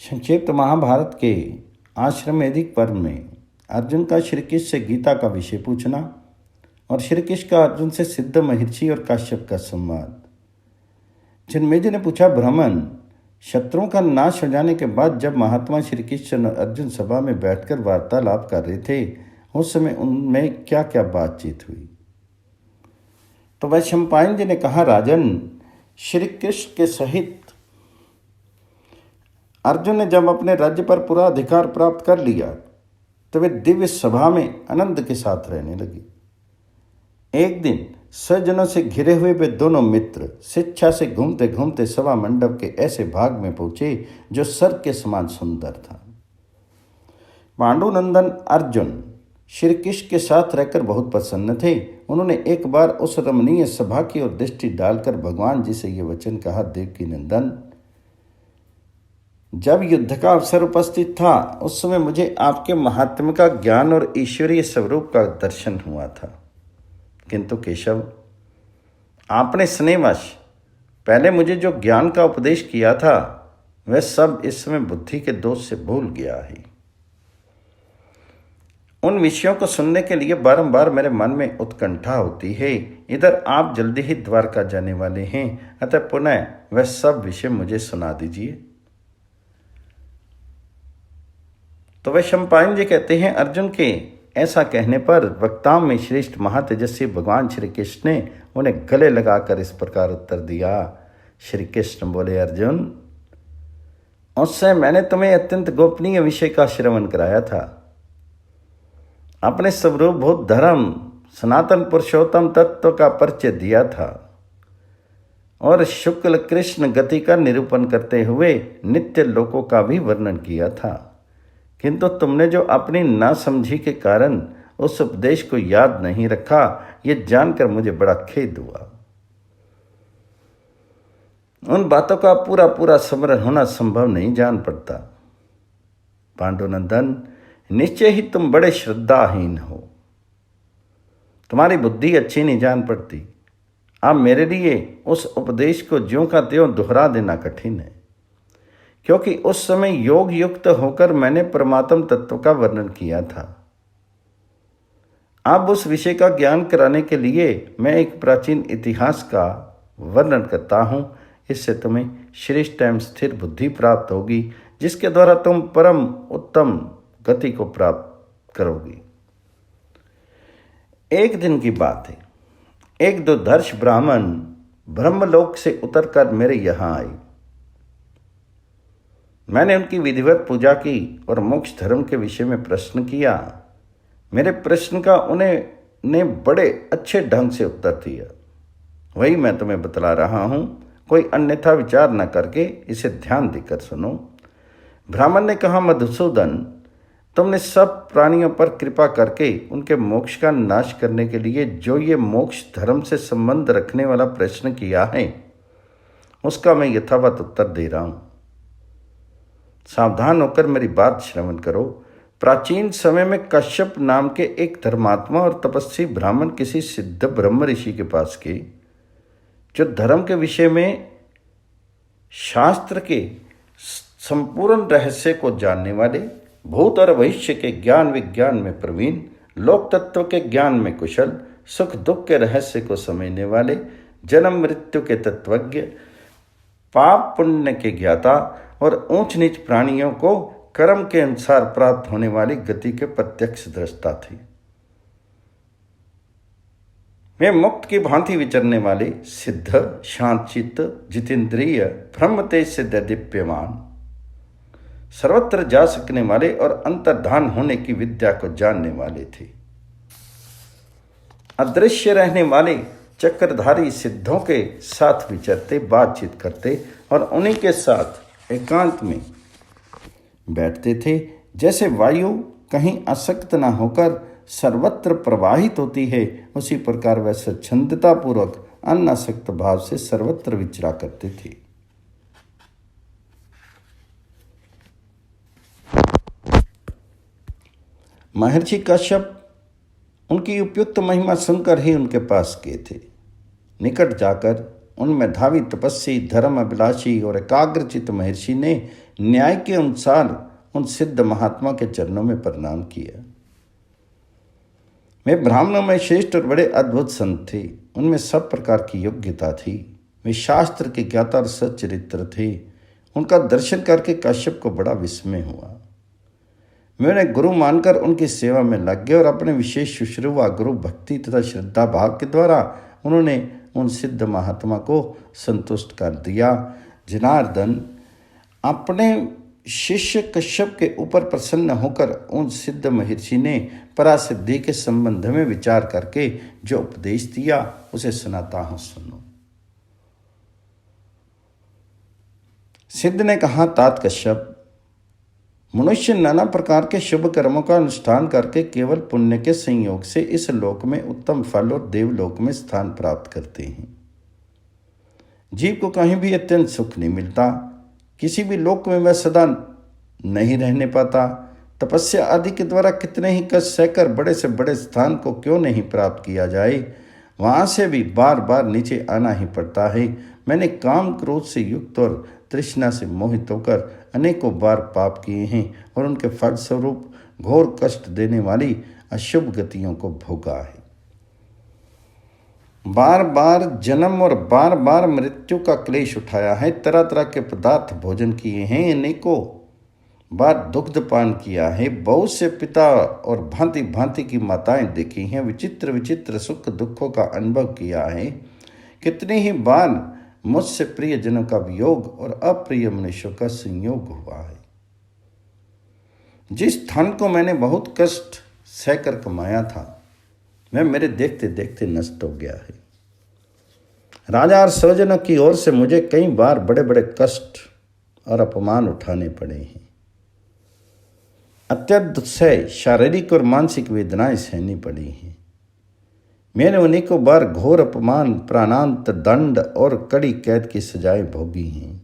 संक्षिप्त महाभारत के आश्रमेधिक पर्व में अर्जुन का श्री कृष्ण से गीता का विषय पूछना और श्री कृष्ण का अर्जुन से सिद्ध महर्षि और काश्यप का संवाद। जन्मेजय ने पूछा, ब्राह्मण, शत्रुओं का नाश हो जाने के बाद जब महात्मा श्री कृष्ण और अर्जुन सभा में बैठकर वार्तालाप कर रहे थे, उस समय उनमें क्या क्या बातचीत हुई? तो वैशंपायन जी ने कहा, राजन, श्री कृष्ण के सहित अर्जुन ने जब अपने राज्य पर पूरा अधिकार प्राप्त कर लिया तो वे दिव्य सभा में आनंद के साथ रहने लगे। एक दिन सज्जनों से घिरे हुए वे दोनों मित्र शिक्षा से घूमते घूमते सभा मंडप के ऐसे भाग में पहुंचे जो स्वर्ग के समान सुंदर था। पांडुनंदन अर्जुन श्री कृष्ण के साथ रहकर बहुत प्रसन्न थे। उन्होंने एक बार उस रमणीय सभा की ओर दृष्टि डालकर भगवान जी से ये वचन कहा, देवकी नंदन, जब युद्ध का अवसर उपस्थित था उस समय मुझे आपके महात्म्य का ज्ञान और ईश्वरीय स्वरूप का दर्शन हुआ था, किंतु केशव, आपने स्नेहवश पहले मुझे जो ज्ञान का उपदेश किया था वह सब इस समय बुद्धि के दोष से भूल गया है। उन विषयों को सुनने के लिए बारंबार मेरे मन में उत्कंठा होती है। इधर आप जल्दी ही द्वारका जाने वाले हैं, अतः पुनः वह सब विषय मुझे सुना दीजिए। तो वैशंपायन जी कहते हैं, अर्जुन के ऐसा कहने पर वक्ताओं में श्रेष्ठ महातेजस्वी भगवान श्री कृष्ण ने उन्हें गले लगाकर इस प्रकार उत्तर दिया। श्री कृष्ण बोले, अर्जुन, उससे मैंने तुम्हें अत्यंत गोपनीय विषय का श्रवण कराया था। अपने स्वरूप भूत धर्म सनातन पुरुषोत्तम तत्व का परिचय दिया था और शुक्ल कृष्ण गति का निरूपण करते हुए नित्य लोकों का भी वर्णन किया था, किंतु तुमने जो अपनी नासमझी के कारण उस उपदेश को याद नहीं रखा, ये जानकर मुझे बड़ा खेद हुआ। उन बातों का पूरा पूरा स्मरण होना संभव नहीं जान पड़ता। पांडुनंदन, निश्चय ही तुम बड़े श्रद्धाहीन हो, तुम्हारी बुद्धि अच्छी नहीं जान पड़ती। अब मेरे लिए उस उपदेश को ज्यों का त्यों दोहरा देना कठिन है, क्योंकि उस समय योग युक्त होकर मैंने परमात्म तत्व का वर्णन किया था। अब उस विषय का ज्ञान कराने के लिए मैं एक प्राचीन इतिहास का वर्णन करता हूँ। इससे तुम्हें श्रेष्ठ एवं स्थिर बुद्धि प्राप्त होगी, जिसके द्वारा तुम परम उत्तम गति को प्राप्त करोगी। एक दिन की बात है, एक दुर्धर्ष ब्राह्मण ब्रह्मलोक से उतरकर मेरे यहाँ आए। मैंने उनकी विधिवत पूजा की और मोक्ष धर्म के विषय में प्रश्न किया। मेरे प्रश्न का उन्हें बड़े अच्छे ढंग से उत्तर दिया। वही मैं तुम्हें बतला रहा हूँ, कोई अन्यथा विचार न करके इसे ध्यान देकर सुनो। ब्राह्मण ने कहा, मधुसूदन, तुमने सब प्राणियों पर कृपा करके उनके मोक्ष का नाश करने के लिए जो ये मोक्ष धर्म से संबंध रखने वाला प्रश्न किया है, उसका मैं यथावत उत्तर दे रहा हूँ। सावधान होकर मेरी बात श्रवण करो। प्राचीन समय में कश्यप नाम के एक धर्मात्मा और तपस्वी ब्राह्मण किसी सिद्ध ब्रह्म ऋषि के पास गए, जो धर्म के विषय में शास्त्र के संपूर्ण रहस्य को जानने वाले, भूत और भविष्य के ज्ञान विज्ञान में प्रवीण, लोक तत्व के ज्ञान में कुशल, सुख दुख के रहस्य को समझने वाले, जन्म मृत्यु के तत्वज्ञ, पाप पुण्य के ज्ञाता और ऊंच नीच प्राणियों को कर्म के अनुसार प्राप्त होने वाली गति के प्रत्यक्ष दृष्टा थे। वे मुक्त की भांति विचरने वाले, सिद्ध, शांतचित्त, जितेंद्रिय, ब्रह्म तेज से दीप्यमान, सर्वत्र जा सकने वाले और अंतर्धान होने की विद्या को जानने वाले थे। अदृश्य रहने वाले चक्रधारी सिद्धों के साथ विचरते, बातचीत करते और उन्हीं के साथ एकांत में बैठते थे। जैसे वायु कहीं आसक्त न होकर सर्वत्र प्रवाहित होती है, उसी प्रकार वह स्वच्छंदता पूर्वक अनासक्त भाव से सर्वत्र विचरा करते थे। महर्षि कश्यप उनकी उपयुक्त महिमा सुनकर ही उनके पास गए थे। निकट जाकर उन मेधावी तपस्वी, धर्म अभिलाषी और एकाग्रचित महर्षि ने न्याय के अनुसार उन सिद्ध महात्मा के चरणों में प्रणाम किया। वे ब्राह्मणों में श्रेष्ठ और बड़े अद्भुत संत थे। उनमें सब प्रकार की योग्यता थी। वे शास्त्र के ज्ञाता और सच्चरित्र थे। उनका दर्शन करके कश्यप को बड़ा विस्मय हुआ। वे उन्हें गुरु मानकर उनकी सेवा में लग गए और अपने विशेष शुश्रूषा, गुरु भक्ति तथा श्रद्धा भाव के द्वारा उन्होंने उन सिद्ध महात्मा को संतुष्ट कर दिया। जनार्दन अपने शिष्य कश्यप के ऊपर प्रसन्न होकर उन सिद्ध महर्षि ने परासिद्धि के संबंध में विचार करके जो उपदेश दिया उसे सुनाता हूं, सुनो। सिद्ध ने कहा, तात कश्यप, मनुष्य नाना प्रकार के शुभ कर्मों का अनुष्ठान करके केवल पुण्य के संयोग से इस लोक में उत्तम फल और देवलोक में स्थान प्राप्त करते हैं। जीव को कहीं भी अत्यंत सुख नहीं मिलता। किसी भी लोक में वह सदा नहीं रहने पाता। तपस्या आदि के द्वारा कितने ही कष्ट सहकर बड़े से बड़े स्थान को क्यों नहीं प्राप्त किया जाए, वहाँ से भी बार बार नीचे आना ही पड़ता है। मैंने काम क्रोध से युक्त और तृष्णा से मोहित होकर अनेकों बार पाप किए हैं और उनके फलस्वरूप घोर कष्ट देने वाली अशुभ गतियों को भोगा है। बार बार जन्म और बार बार मृत्यु का क्लेश उठाया है। तरह तरह के पदार्थ भोजन किए हैं, अनेकों बार दुग्ध पान किया है। बहुत से पिता और भांति भांति की माताएं देखी हैं। विचित्र विचित्र सुख दुखों का अनुभव किया है। कितनी ही बार मुझसे प्रियजनों का वियोग और अप्रिय मनुष्यों का संयोग हुआ है। जिस धन को मैंने बहुत कष्ट सहकर कमाया था वह मेरे देखते देखते नष्ट हो गया है। राजा और स्वजनों की ओर से मुझे कई बार बड़े बड़े कष्ट और अपमान उठाने पड़े हैं। अत्यंत दुस्सह शारीरिक और मानसिक वेदनाएं सहनी पड़ी हैं। मैंने अनेकों बार घोर अपमान, प्राणांत दंड और कड़ी कैद की सजाएं भोगी हैं।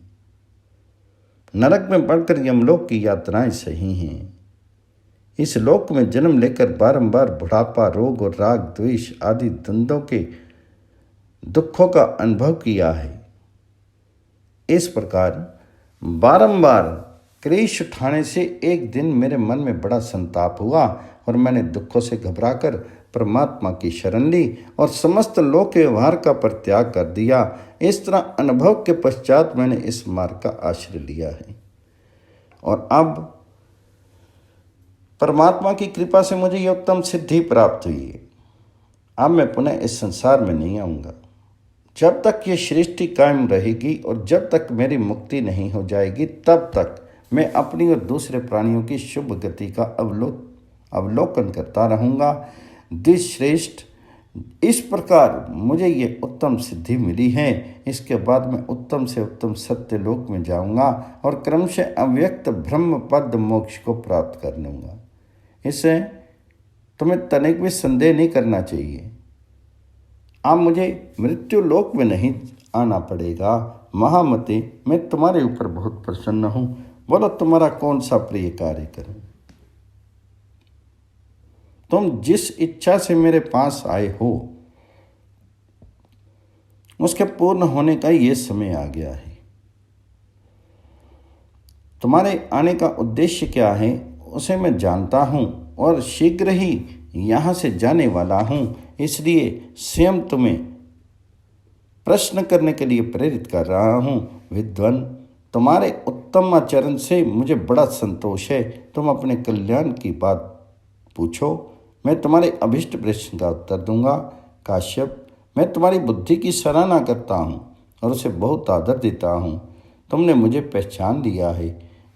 नरक में पड़कर यमलोक की यात्राएं सही हैं। इस लोक में जन्म लेकर बारंबार बुढ़ापा, रोग और राग द्वेष आदि द्वंद्वों के दुखों का अनुभव किया है। इस प्रकार बारंबार क्लेश उठाने से एक दिन मेरे मन में बड़ा संताप हुआ और मैंने दुखों से घबराकर परमात्मा की शरण ली और समस्त लोक व्यवहार का परित्याग कर दिया। इस तरह अनुभव के पश्चात मैंने इस मार्ग का आश्रय लिया है और अब परमात्मा की कृपा से मुझे यह उत्तम सिद्धि प्राप्त हुई है। अब मैं पुनः इस संसार में नहीं आऊँगा। जब तक ये सृष्टि कायम रहेगी और जब तक मेरी मुक्ति नहीं हो जाएगी तब तक मैं अपनी और दूसरे प्राणियों की शुभ गति का अवलोकन करता रहूँगा। द्विश्रेष्ठ, इस प्रकार मुझे ये उत्तम सिद्धि मिली है। इसके बाद मैं उत्तम से उत्तम सत्य लोक में जाऊँगा और क्रमशः अव्यक्त ब्रह्म पद मोक्ष को प्राप्त कर लूँगा। इससे तुम्हें तनिक भी संदेह नहीं करना चाहिए। अब मुझे मृत्यु लोक में नहीं आना पड़ेगा। महामते, मैं तुम्हारे ऊपर बहुत प्रसन्न हूँ। बोलो तुम्हारा कौन सा प्रिय कार्य करूं? तुम जिस इच्छा से मेरे पास आए हो उसके पूर्ण होने का ये समय आ गया है। तुम्हारे आने का उद्देश्य क्या है उसे मैं जानता हूँ और शीघ्र ही यहाँ से जाने वाला हूँ। इसलिए स्वयं तुम्हें प्रश्न करने के लिए प्रेरित कर रहा हूँ। विद्वान, तुम्हारे उत्तम आचरण से मुझे बड़ा संतोष है। तुम अपने कल्याण की बात पूछो, मैं तुम्हारे अभिष्ट प्रश्न का उत्तर दूंगा। काश्यप, मैं तुम्हारी बुद्धि की सराहना करता हूँ और उसे बहुत आदर देता हूँ। तुमने मुझे पहचान लिया है,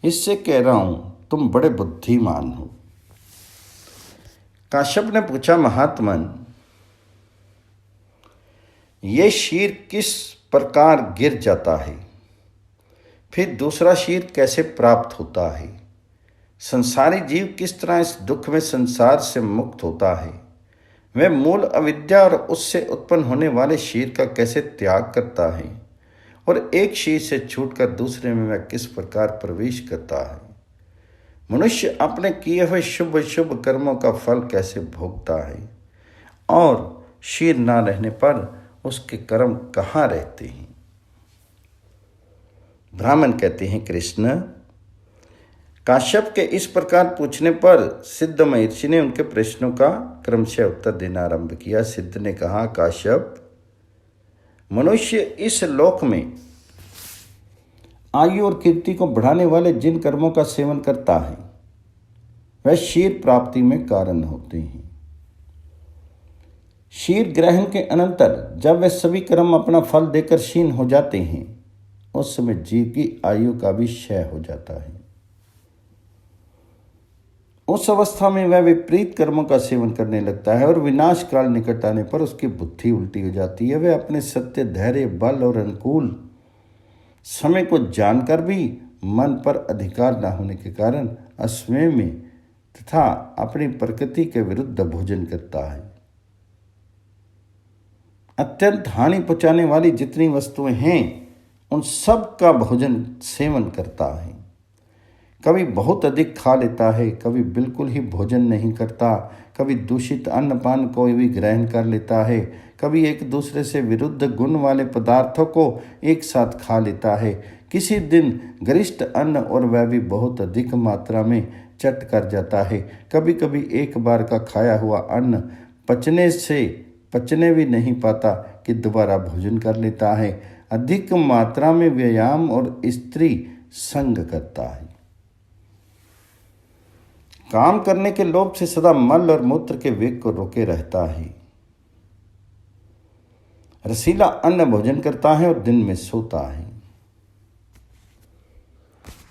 इससे कह रहा हूँ तुम बड़े बुद्धिमान हो। काश्यप ने पूछा, महात्मन, ये शीर किस प्रकार गिर जाता है, फिर दूसरा शीर कैसे प्राप्त होता है? संसारी जीव किस तरह इस दुख में संसार से मुक्त होता है? वह मूल अविद्या और उससे उत्पन्न होने वाले शीर का कैसे त्याग करता है? और एक शीर से छूटकर दूसरे में वह किस प्रकार प्रवेश करता है? मनुष्य अपने किए हुए शुभ शुभ कर्मों का फल कैसे भोगता है? और शीर ना रहने पर उसके कर्म कहाँ रहते हैं? ब्राह्मण कहते हैं, कृष्ण। काश्यप के इस प्रकार पूछने पर सिद्ध महर्षि ने उनके प्रश्नों का क्रमशः उत्तर देना आरंभ किया। सिद्ध ने कहा, काश्यप, मनुष्य इस लोक में आयु और कीर्ति को बढ़ाने वाले जिन कर्मों का सेवन करता है वह शीर प्राप्ति में कारण होते हैं। शीर ग्रहण के अनंतर जब वे सभी कर्म अपना फल देकर क्षीण हो जाते हैं, उस समय जीव की आयु का भी क्षय हो जाता है। उस अवस्था में वह विपरीत कर्मों का सेवन करने लगता है और विनाश काल निकट आने पर उसकी बुद्धि उल्टी हो जाती है। वह अपने सत्य, धैर्य, बल और अनुकूल समय को जानकर भी मन पर अधिकार न होने के कारण असमय में तथा अपनी प्रकृति के विरुद्ध भोजन करता है। अत्यंत हानि पहुंचाने वाली जितनी वस्तुएं हैं उन सब का भोजन सेवन करता है। कभी बहुत अधिक खा लेता है, कभी बिल्कुल ही भोजन नहीं करता, कभी दूषित अन्नपान को भी ग्रहण कर लेता है, कभी एक दूसरे से विरुद्ध गुण वाले पदार्थों को एक साथ खा लेता है। किसी दिन गरिष्ठ अन्न और वह भी बहुत अधिक मात्रा में चट कर जाता है। कभी कभी एक बार का खाया हुआ अन्न पचने भी नहीं पाता कि दोबारा भोजन कर लेता है। अधिक मात्रा में व्यायाम और स्त्री संग करता है। काम करने के लोभ से सदा मल और मूत्र के वेग को रोके रहता है। रसीला अन्न भोजन करता है और दिन में सोता है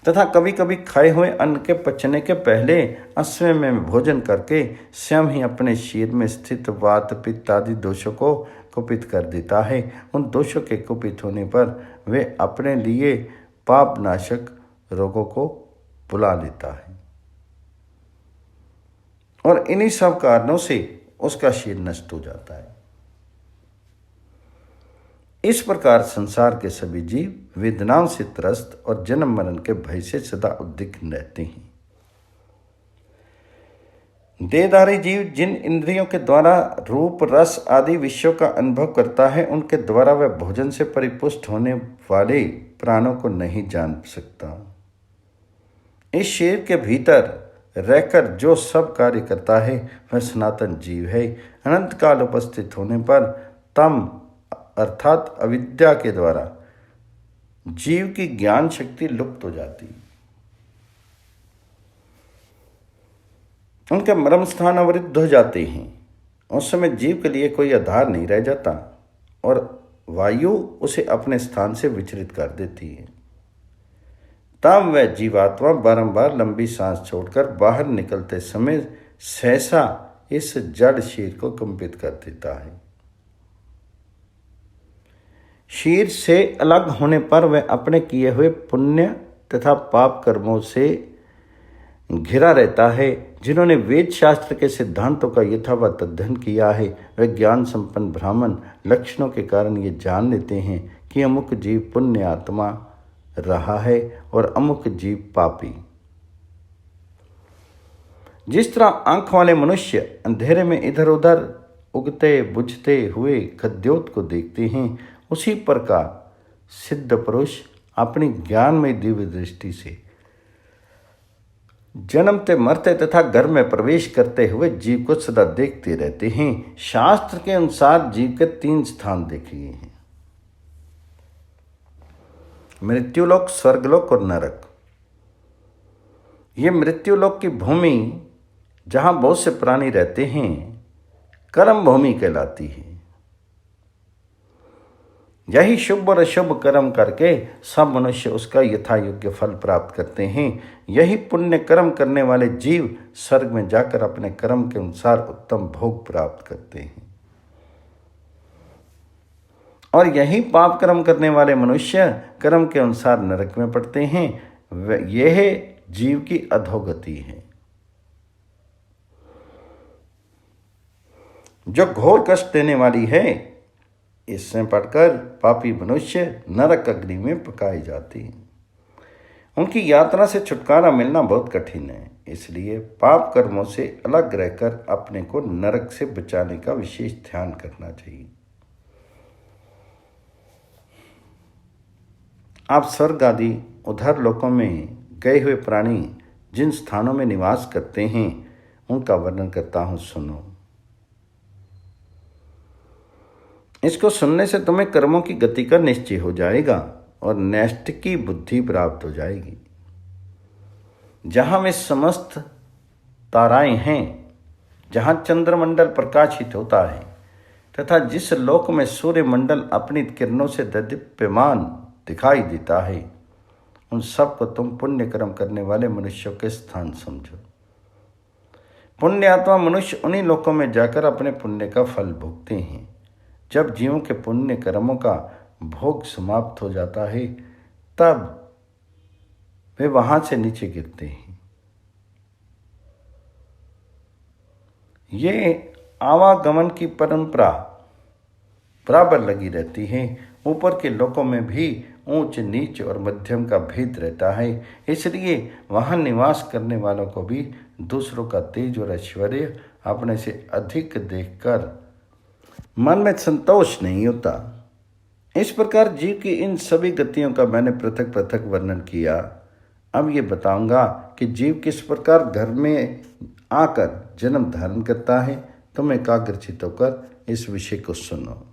तथा कभी कभी खाए हुए अन्न के पचने के पहले असमय में भोजन करके स्वयं ही अपने शरीर में स्थित वात, पित्त आदि दोषों को कुपित कर देता है। उन दोषों के कुपित होने पर वे अपने लिए पाप नाशक रोगों को बुला लेता है और इन्हीं सब कारणों से उसका शरीर नष्ट हो जाता है। इस प्रकार संसार के सभी जीव वेदनाओं से त्रस्त और जन्म मरण के भय से सदा उद्विग्न रहते हैं। देहधारी जीव जिन इंद्रियों के द्वारा रूप, रस आदि विषयों का अनुभव करता है, उनके द्वारा वह भोजन से परिपुष्ट होने वाले प्राणों को नहीं जान सकता। इस शरीर के भीतर रहकर जो सब कार्य करता है वह सनातन जीव है। अनंत काल उपस्थित होने पर तम अर्थात अविद्या के द्वारा जीव की ज्ञान शक्ति लुप्त हो जाती, उनके मर्म स्थान अवरुद्ध हो जाते हैं। उस समय जीव के लिए कोई आधार नहीं रह जाता और वायु उसे अपने स्थान से विचलित कर देती है। तब वह जीवात्मा बारंबार लंबी सांस छोड़कर बाहर निकलते समय सहसा इस जड़ शरीर को कंपित कर देता है। शरीर से अलग होने पर वह अपने किए हुए पुण्य तथा पाप कर्मों से घिरा रहता है। जिन्होंने वेद शास्त्र के सिद्धांतों का यथावत अध्ययन किया है वह ज्ञान संपन्न ब्राह्मण लक्षणों के कारण ये जान लेते हैं कि अमुक जीव पुण्य आत्मा रहा है और अमुक जीव पापी। जिस तरह आंख वाले मनुष्य अंधेरे में इधर उधर उगते बुझते हुए खद्योत को देखते हैं, उसी प्रकार सिद्ध पुरुष अपनी ज्ञान में दिव्य दृष्टि से जन्मते मरते तथा घर में प्रवेश करते हुए जीव को सदा देखते रहते हैं। शास्त्र के अनुसार जीव के 3 स्थान देखे गए हैं, मृत्युलोक, स्वर्गलोक और नरक। ये मृत्युलोक की भूमि जहां बहुत से प्राणी रहते हैं कर्म भूमि कहलाती है। यही शुभ और अशुभ कर्म करके सब मनुष्य उसका यथा योग्य फल प्राप्त करते हैं। यही पुण्य कर्म करने वाले जीव स्वर्ग में जाकर अपने कर्म के अनुसार उत्तम भोग प्राप्त करते हैं और यही पाप कर्म करने वाले मनुष्य कर्म के अनुसार नरक में पड़ते हैं। यह जीव की अधोगति है जो घोर कष्ट देने वाली है। इससे पढ़कर पापी मनुष्य नरक अग्नि में पकाए जाते हैं। उनकी यात्रा से छुटकारा मिलना बहुत कठिन है, इसलिए पाप कर्मों से अलग रहकर अपने को नरक से बचाने का विशेष ध्यान करना चाहिए। आप स्वर्ग आदि उधर लोकों में गए हुए प्राणी जिन स्थानों में निवास करते हैं उनका वर्णन करता हूं, सुनो। इसको सुनने से तुम्हें कर्मों की गति का निश्चय हो जाएगा और नैष्ठ की बुद्धि प्राप्त हो जाएगी। जहां वे समस्त ताराएं हैं, जहां चंद्रमंडल प्रकाशित होता है तथा जिस लोक में सूर्य मंडल अपनी किरणों से दीप्यमान दिखाई देता है, उन सब को तुम पुण्य कर्म करने वाले मनुष्यों के स्थान समझो। पुण्य आत्मा मनुष्य उन्हीं लोकों में जाकर अपने पुण्य का फल भोगते हैं। जब जीवों के पुण्य कर्मों का भोग समाप्त हो जाता है तब वे वहां से नीचे गिरते हैं। ये आवागमन की परंपरा बराबर लगी रहती है। ऊपर के लोकों में भी ऊंच नीच और मध्यम का भेद रहता है, इसलिए वहां निवास करने वालों को भी दूसरों का तेज और ऐश्वर्य अपने से अधिक देखकर मन में संतोष नहीं होता। इस प्रकार जीव की इन सभी गतियों का मैंने पृथक पृथक वर्णन किया। अब ये बताऊंगा कि जीव किस प्रकार घर में आकर जन्म धारण करता है। तुम एकाग्रचित होकर इस विषय को सुनो।